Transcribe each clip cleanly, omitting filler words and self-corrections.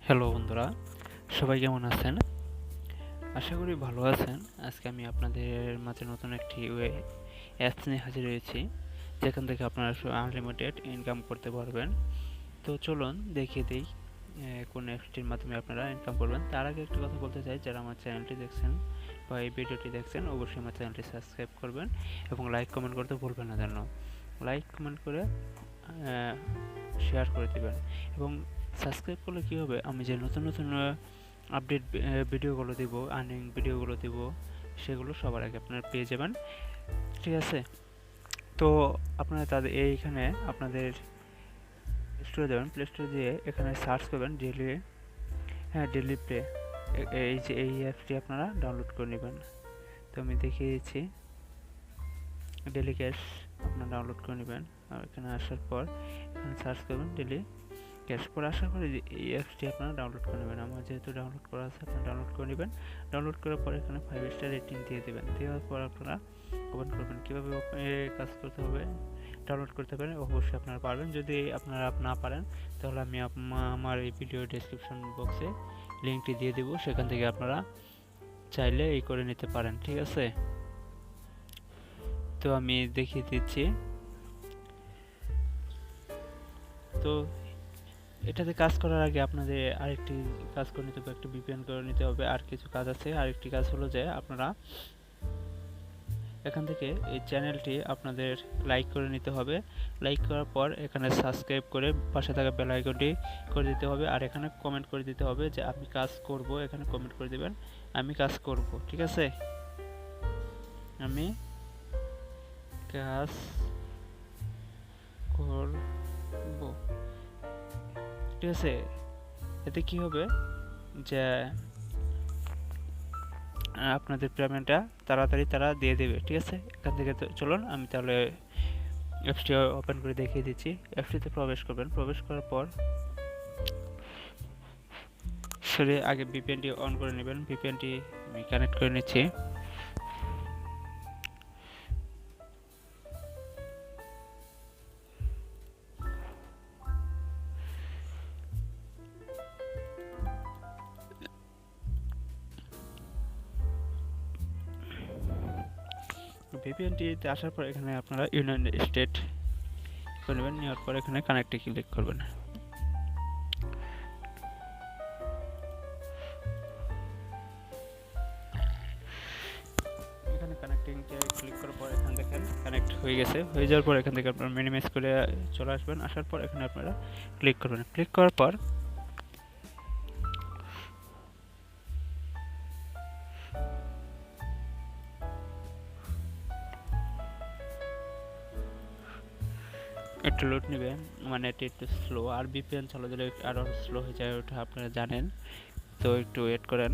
Hello বন্ধুরা, সবাই কেমন আছেন? আশা করি ভালো আছেন। আজকে আমি আপনাদের মাঝে নতুন একটি অ্যাপস নিয়ে হাজির হয়েছি, যেখান থেকে আপনারা আনলিমিটেড ইনকাম করতে পারবেন। তো চলুন দেখিয়ে দিই কোন অ্যাপসটির মাধ্যমে আপনারা ইনকাম করবেন। তার আগে একটা কথা বলতে চাই, যারা আমার চ্যানেলটি দেখছেন বা এই ভিডিওটি দেখছেন, অবশ্যই আমার চ্যানেলটি সাবস্ক্রাইব করবেন এবং লাইক কমেন্ট করতে ভুলবেন না যেন। লাইক কমেন্ট করে শেয়ার করে দেবেন এবং সাবস্ক্রাইব করলে কী হবে, আমি যে নতুন নতুন আপডেট ভিডিওগুলো দিব, আর্নিং ভিডিওগুলো দিব, সেগুলো সবার আগে আপনারা পেয়ে যাবেন। ঠিক আছে? তো আপনারা তাদের এইখানে আপনাদের স্টোরে যাবেন, প্লে স্টোরে দিয়ে এখানে সার্চ করবেন ডেলি প্লে। এই যে এই অ্যাপটি আপনারা ডাউনলোড করে নেবেন। তো আমি দেখিয়ে দিচ্ছি। ডেলি ক্যাশ আপনারা ডাউনলোড করে নেবেন। আর এখানে আসার পর এখানে সার্চ করবেন ডেলি ক্যাশ। পরে আশা করি এই অ্যাপসটি আপনারা ডাউনলোড করে নেবেন। আমার যেহেতু ডাউনলোড করা আছে, আপনারা ডাউনলোড করে নেবেন। ডাউনলোড করার পর এখানে 5 স্টার রেটিং দিয়ে দেবেন। দেওয়ার পর আপনারা ওপেন করবেন। কীভাবে কাজ করতে হবে, ডাউনলোড করতে পারেন, অবশ্যই আপনারা পারবেন। যদি আপনারা না পারেন, তাহলে আমি আমার এই ভিডিও ডেসক্রিপশন বক্সে লিঙ্কটি দিয়ে দেবো, সেখান থেকে আপনারা চাইলে এই করে নিতে পারেন। ঠিক আছে? তো আমি দেখিয়ে দিচ্ছি। তো এটাতে কাজ করার আগে আপনাদের আরেকটি কাজ করে নিতে হবে, একটি ভিপিএন করে নিতে হবে। আর কিছু কাজ আছে। আরেকটি কাজ হলো যে আপনারা এখান থেকে এই চ্যানেলটি আপনাদের লাইক করে নিতে হবে। লাইক করার পর এখানে সাবস্ক্রাইব করে পাশে থাকা বেল আইকনটি করে দিতে হবে। আর এখানে কমেন্ট করে দিতে হবে যে আমি কাজ করব। এখানে কমেন্ট করে দিবেন আমি কাজ করব। ঠিক আছে? আমি কাজ করব। ঠিক আছে? এতে কি হবে যে আপনাদের পেমেন্টটা তাড়াতাড়ি তারা দিয়ে দেবে। ঠিক আছে? এখান থেকে চলুন আমি তাহলে অ্যাপসটি ওপেন করে দেখিয়ে দিচ্ছি। অ্যাপসটিতে প্রবেশ করবেন। প্রবেশ করার পর আগে ভিপিএনটি অন করে নেবেন। ভিপিএনটি আমি কানেক্ট করে নিচ্ছি। ভিপিএনটিতে আসার পর এখানে আপনারা ইউনাইটেড স্টেট করে নেবেন। নেওয়ার পর এখানে কানেক্টে ক্লিক করবেন। এখানে কানেক্টিংতে ক্লিক করার পর এখান থেকে কানেক্ট হয়ে গেছে। হয়ে যাওয়ার পর এখান থেকে আপনারা মিনিমাইজ করে চলে আসবেন। আসার পর এখানে আপনারা ক্লিক করবেন। ক্লিক করার পর একটু লোড নেবে, মানে এটি একটু স্লো। আর ভিপিএন চালু দিলে আরও স্লো হয়ে যায়, ওটা আপনারা জানেন। তো একটু ওয়েট করেন।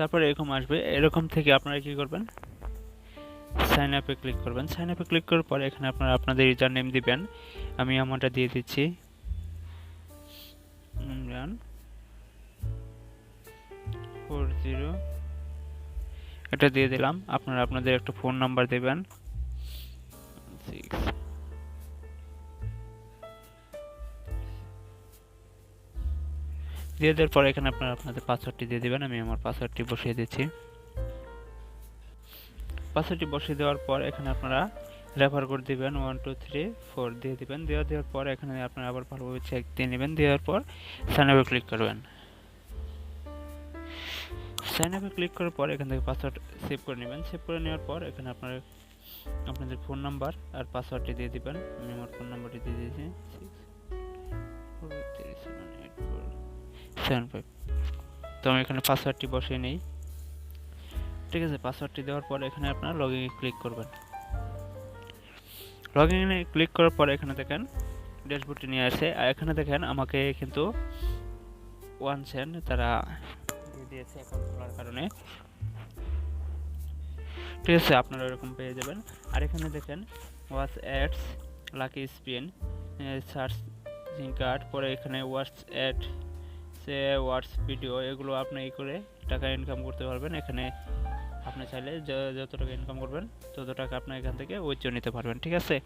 তারপরে এরকম আসবে। এরকম থেকে আপনারা কি করবেন, সাইন আপে ক্লিক করবেন। সাইন আপে ক্লিক করার পরে এখানে আপনারা আপনাদের ইউজার নেম দিবেন। আমি আমারটা দিয়ে দিচ্ছি, ইমরান 40। এটা দিয়ে দিলাম। আপনারা আপনাদের একটা ফোন নাম্বার দেবেন। দিয়ে দেওয়ার পরে এখানে আপনারা আপনাদের পাসওয়ার্ডটি দিয়ে দিবেন। আমি আমার পাসওয়ার্ডটি বসিয়ে দিচ্ছি। পাসওয়ার্ডটি বসিয়ে দেওয়ার পর এখানে আপনারা রেফার কোড দিবেন 1 2 3 4 দিয়ে দিবেন। দেওয়ার পর এখানে আপনারা আবার ভালোভাবে চেক দিয়ে নেবেন। দেওয়ার পর সাইন আপে ক্লিক করবেন। সাইন আপে ক্লিক করার পর এখান থেকে পাসওয়ার্ড সেভ করে নেবেন। সেভ করে নেওয়ার পর এখানে আপনারা আপনাদের ফোন নাম্বার আর পাসওয়ার্ডটি দিয়ে দিবেন। আমি আমার ফোন নাম্বারটি দিয়ে দিয়েছি 6437847 তো আমি এখানে পাসওয়ার্ডটি বসিয়ে নেই। ঠিক আছে, পাসওয়ার্ডটি দেওয়ার পর এখানে আপনারা লগইনে ক্লিক করবেন। লগইনে ক্লিক করার পর এখানে দেখেন ড্যাশবোর্ডটি নিয়ে আসে। আর এখানে দেখেন আমাকে কিন্তু 1 সেন্ট তারা দিয়ে দিয়েছে অ্যাকাউন্ট খোলার কারণে। ঠিক আছে, আপনারা এরকম পেয়ে যাবেন। আর এখানে দেখেন watch ads, lucky spin, searching card, পরে এখানে ওয়াচ অ্যাড, ওয়াচ ভিডিও, এগুলো আপনি এই করে টাকা ইনকাম করতে পারবেন। এখানে আপনি চাইলে যত টাকা ইনকাম করবেন তত টাকা আপনি এখান থেকে উইথড্র নিতে পারবেন। ঠিক আছে,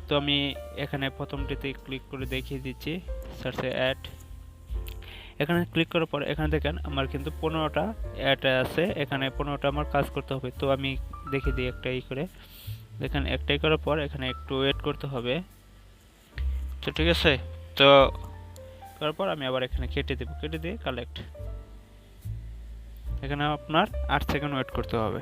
তো আমি এখানে প্রথমটিতে ক্লিক করে দেখিয়ে দিচ্ছি সার্চে অ্যাড। এখানে ক্লিক করার পর এখানে দেখেন আমার কিন্তু 15টা অ্যাড আছে। এখানে 15টা আমার কাজ করতে হবে। তো আমি দেখিয়ে দিই একটাই করে। দেখেন একটাই করার পর এখানে একটু ওয়েট করতে হবে। তো ঠিক আছে, তো করার পর আমি আবার এখানে কেটে দেব। কেটে দিয়ে কালেক্ট। এখানে আপনার 8 সেকেন্ড ওয়েট করতে হবে।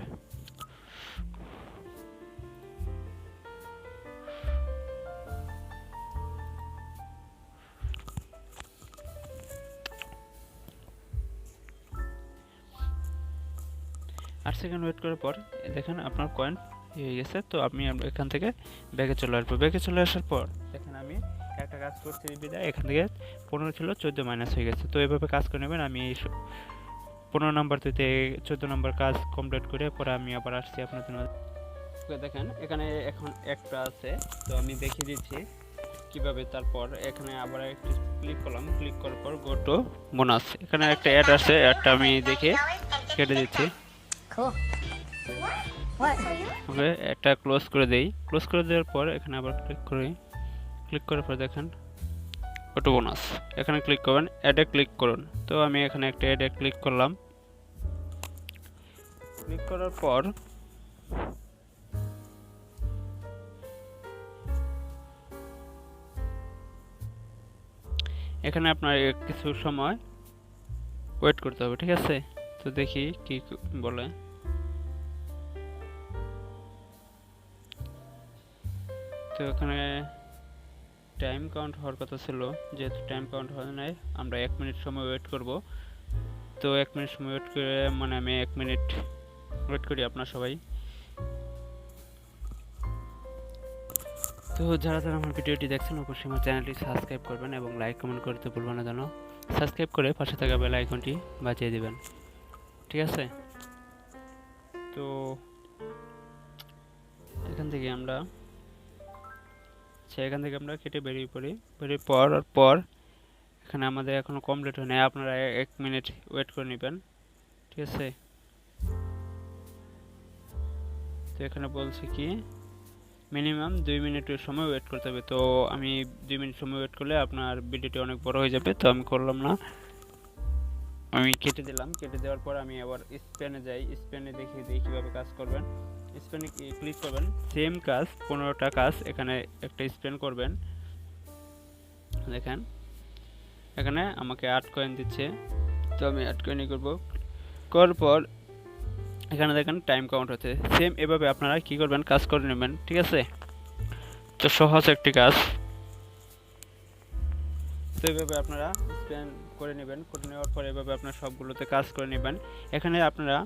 আট সেকেন্ড ওয়েট করার পর দেখেন আপনার কয়েন হয়ে গেছে। তো আমি এখান থেকে ব্যাগে চলে আসবো। ব্যাগে চলে আসার পর দেখেন আমি একটা কাজ করছি বিদায় এখান থেকে 15 ছিল 14 মাইনাস হয়ে গেছে। তো এভাবে কাজ করে নেবেন। আমি 15 নাম্বার থেকে 14 নাম্বার কাজ কমপ্লিট করে পরে আমি আবার আসছি আপনাদের মাঝে। দেখেন এখানে এখন একটা আছে, তো আমি দেখিয়ে দিচ্ছি কিভাবে। তারপর এখানে আবার একটু ক্লিক করলাম। ক্লিক করার পর গো টু বোনাস, এখানে একটা অ্যাড আছে। অ্যাডটা আমি দেখে কেটে দিচ্ছি। ওকে, এটা ক্লোজ করে দেই। ক্লোজ করে দেওয়ার পর এখানে আবার ক্লিক করি। ক্লিক করার পর দেখেন অটো বোনাস, এখানে ক্লিক করবেন, অ্যাডে ক্লিক করুন। তো আমি এখানে একটা অ্যাডে ক্লিক করলাম। ক্লিক করার পর এখানে আপনার কিছু সময় ওয়েট করতে হবে। ঠিক আছে, তো দেখি কি বলে। তো এখানে টাইম কাউন্ট হওয়ার কথা ছিল, যেহেতু টাইম কাউন্ট হয় নাই আমরা 1 মিনিট সময় ওয়েট করব। তো 1 মিনিট সময় ওয়েট করে মানে আমি 1 মিনিট ওয়েট করি আপনার সবাই। তো যারা যারা আমার ভিডিওটি দেখছেন অবশ্যই আমার চ্যানেলটি সাবস্ক্রাইব করবেন এবং লাইক কমেন্ট করতে ভুলবেন না যেন। সাবস্ক্রাইব করে পাশে থাকা বেল আইকনটি বাজিয়ে দিবেন। ঠিক আছে, তো এখান থেকে আমরা কেটে বেরিয়ে পড়ি। বেরিয়ে পর এখানে আমাদের এখনো কমপ্লিট হয় নাই, আপনারা 1 মিনিট ওয়েট করে নেবেন। ঠিক আছে, তো এখানে বলছে কি মিনিমাম 2 মিনিটের সময় ওয়েট করতে হবে। তো আমি 2 মিনিট সময় ওয়েট করলে আপনার ভিডিওটি অনেক বড় হয়ে যাবে, তো আমি করলাম না, আমি কেটে দিলাম। কেটে দেওয়ার পর আমি আবার স্পেনে যাই। স্পেনে দেখিয়ে দিই কীভাবে কাজ করবেন। স্পেনে ক্লিক করবেন, সেম কাজ 15টা কাজ এখানে একটা স্পেন করবেন। দেখেন এখানে আমাকে 8 কয়েন দিচ্ছে, তো আমি 8 কয়েনই করবো। করার পর এখানে দেখেন টাইম কাউন্ট হচ্ছে। সেম এভাবে আপনারা কি করবেন, কাজ করে নেবেন। ঠিক আছে, তো সহজ একটি কাজ। তো এইভাবে আপনারা স্পেন করে নেবেন। করে নেওয়ার পর এভাবে আপনারা সবগুলোতে কাজ করে নেবেন। এখানে আপনারা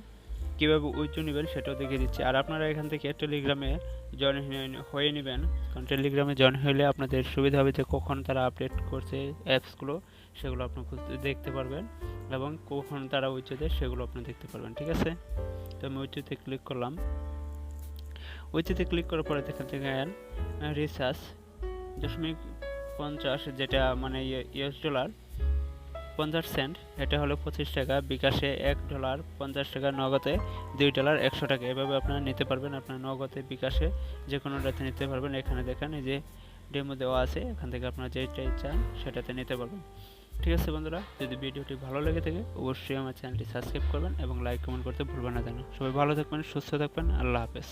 কীভাবে উইথড্র নেবেন সেটাও দেখিয়ে দিচ্ছি। আর আপনারা এখান থেকে টেলিগ্রামে জয়েন হয়ে নেবেন, কারণ টেলিগ্রামে জয়েন হলে আপনাদের সুবিধা হবে যে কখন তারা আপডেট করছে অ্যাপসগুলো, সেগুলো আপনি দেখতে পারবেন এবং কখন তারা উইথড্র দেয় সেগুলো আপনি দেখতে পারবেন। ঠিক আছে, তো আমি উইথড্রতে ক্লিক করলাম। উইথড্রতে ক্লিক করার পরে এখান থেকে রিচার্জ 0.50, যেটা মানে $US 50 সেন্ট, এটা হলো 25 টাকা। বিকাশে $1 50 টাকা, নগদে $2 100 টাকা। এভাবে আপনারা নিতে পারবেন। আপনার নগদে বিকাশে যে কোনোটাতে নিতে পারবেন। এখানে দেখেন এই যে ডেমো দেওয়া আছে, এখান থেকে আপনারা যেটাই চান সেটাতে নিতে পারবেন। ঠিক আছে বন্ধুরা, যদি ভিডিওটি ভালো লেগে থাকে অবশ্যই আমার চ্যানেলটি সাবস্ক্রাইব করবেন এবং লাইক কমেন্ট করতে ভুলবেন না যেন। সবাই ভালো থাকবেন, সুস্থ থাকবেন, আল্লাহ হাফেজ।